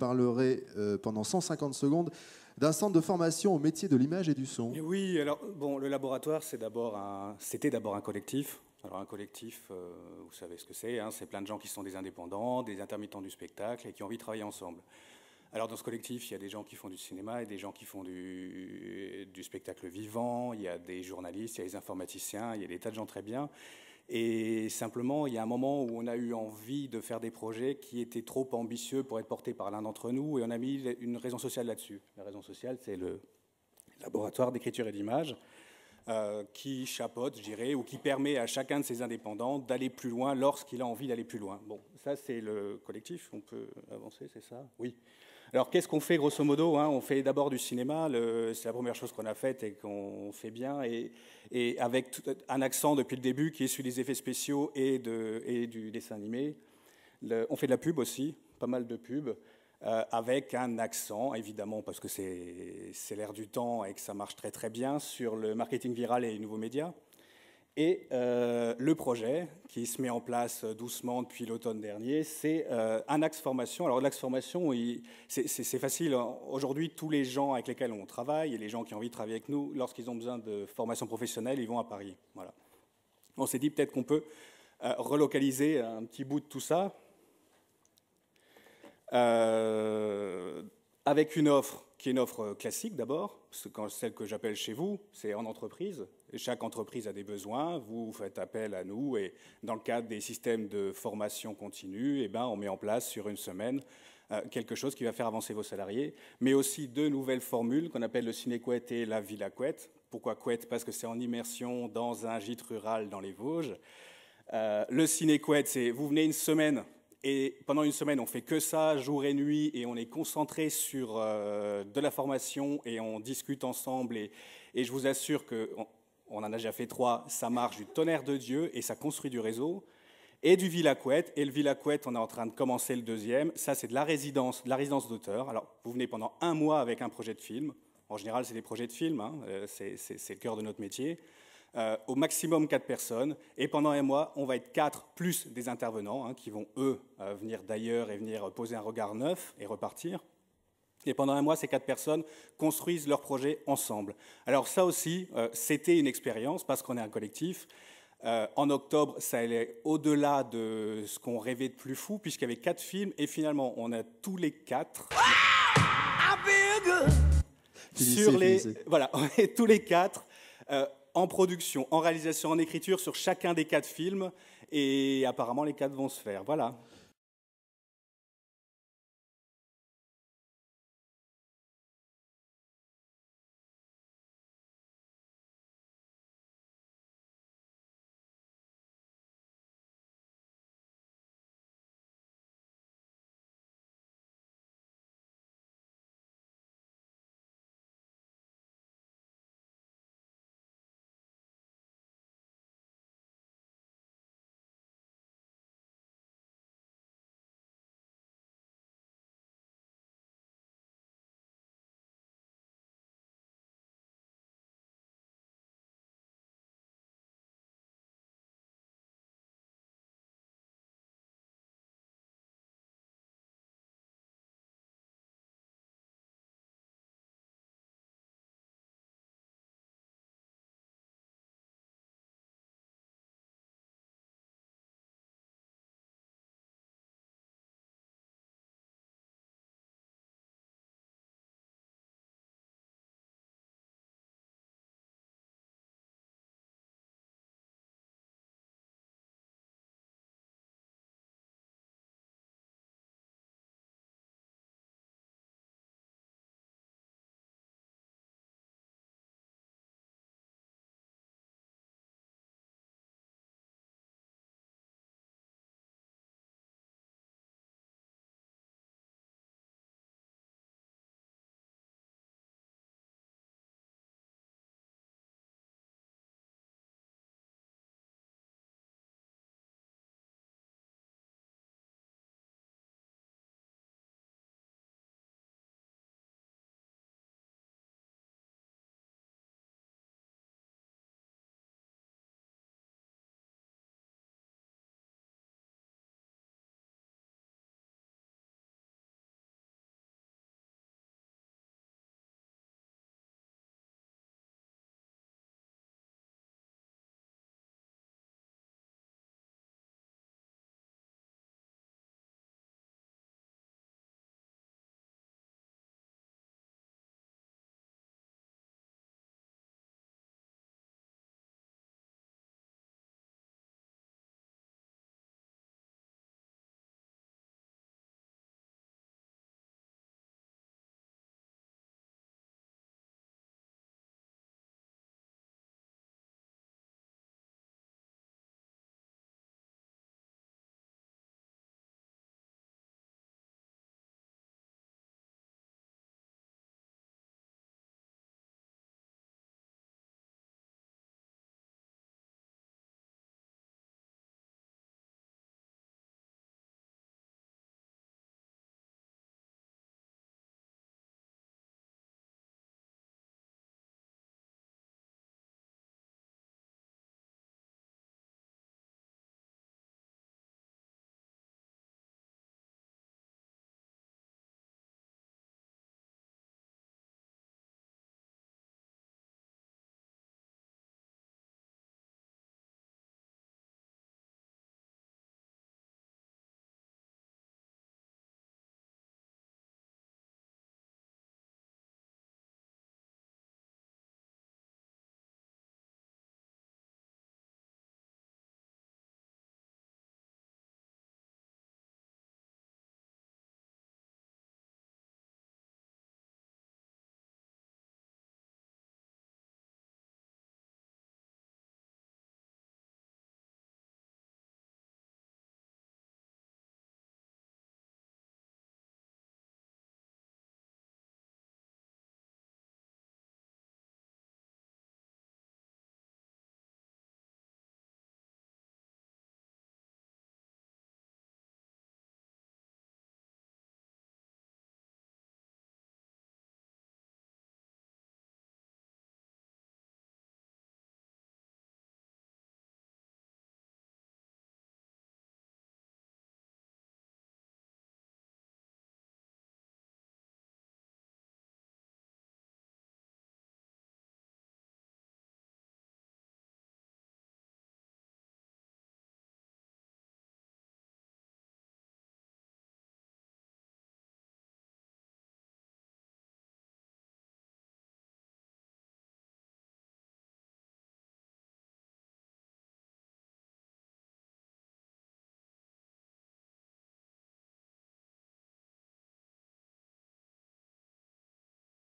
parlerez pendant 150 secondes d'un centre de formation au métier de l'image et du son. Et oui, alors bon, le laboratoire, c'était d'abord un collectif. Alors un collectif, vous savez ce que c'est, hein, c'est plein de gens qui sont des indépendants, des intermittents du spectacle et qui ont envie de travailler ensemble. Alors dans ce collectif, il y a des gens qui font du cinéma et des gens qui font du spectacle vivant, il y a des journalistes, il y a des informaticiens, il y a des tas de gens très bien. Et simplement, il y a un moment où on a eu envie de faire des projets qui étaient trop ambitieux pour être portés par l'un d'entre nous, et on a mis une raison sociale là-dessus. La raison sociale, c'est le laboratoire d'écriture et d'image, qui chapeaute, je dirais, ou qui permet à chacun de ces indépendants d'aller plus loin lorsqu'il a envie d'aller plus loin. Bon, ça c'est le collectif, on peut avancer, c'est ça? Oui. Alors qu'est-ce qu'on fait grosso modo, hein? On fait d'abord du cinéma, c'est la première chose qu'on a faite et qu'on fait bien, et avec un accent depuis le début qui est sur les effets spéciaux et du dessin animé. On fait de la pub aussi, pas mal de pub, avec un accent, évidemment, parce que c'est l'air du temps et que ça marche très très bien, sur le marketing viral et les nouveaux médias. Et le projet, qui se met en place doucement depuis l'automne dernier, c'est un axe formation. Alors l'axe formation, c'est facile. Aujourd'hui, tous les gens avec lesquels on travaille et les gens qui ont envie de travailler avec nous, lorsqu'ils ont besoin de formation professionnelle, ils vont à Paris. Voilà. On s'est dit peut-être qu'on peut relocaliser un petit bout de tout ça avec une offre qui est une offre classique d'abord, celle que j'appelle chez vous, c'est en entreprise. Et chaque entreprise a des besoins, vous faites appel à nous et dans le cadre des systèmes de formation continue, on met en place sur une semaine quelque chose qui va faire avancer vos salariés, mais aussi deux nouvelles formules qu'on appelle le ciné-couette et la villa couette. Pourquoi couette? Parce que c'est en immersion dans un gîte rural dans les Vosges. Le ciné-couette, c'est vous venez une semaine. Et pendant une semaine, on fait que ça, jour et nuit, et on est concentré sur de la formation et on discute ensemble. Et je vous assure qu'on en a déjà fait 3, ça marche du tonnerre de Dieu et ça construit du réseau. Et du Villa Couette. Et le Villa Couette, on est en train de commencer le 2e. Ça, c'est de la résidence d'auteur. Alors, vous venez pendant 1 mois avec un projet de film. En général, c'est des projets de film, hein. C'est le cœur de notre métier. Au maximum 4 personnes, et pendant 1 mois, on va être 4 plus des intervenants qui vont, eux, venir d'ailleurs et venir poser un regard neuf et repartir. Et pendant 1 mois, ces 4 personnes construisent leur projet ensemble. Alors ça aussi, c'était une expérience, parce qu'on est un collectif. En octobre, ça allait au-delà de ce qu'on rêvait de plus fou, puisqu'il y avait 4 films, et finalement, on a tous les 4... Voilà, on est tous les 4... en production, en réalisation, en écriture sur chacun des 4 films, et apparemment les 4 vont se faire. Voilà.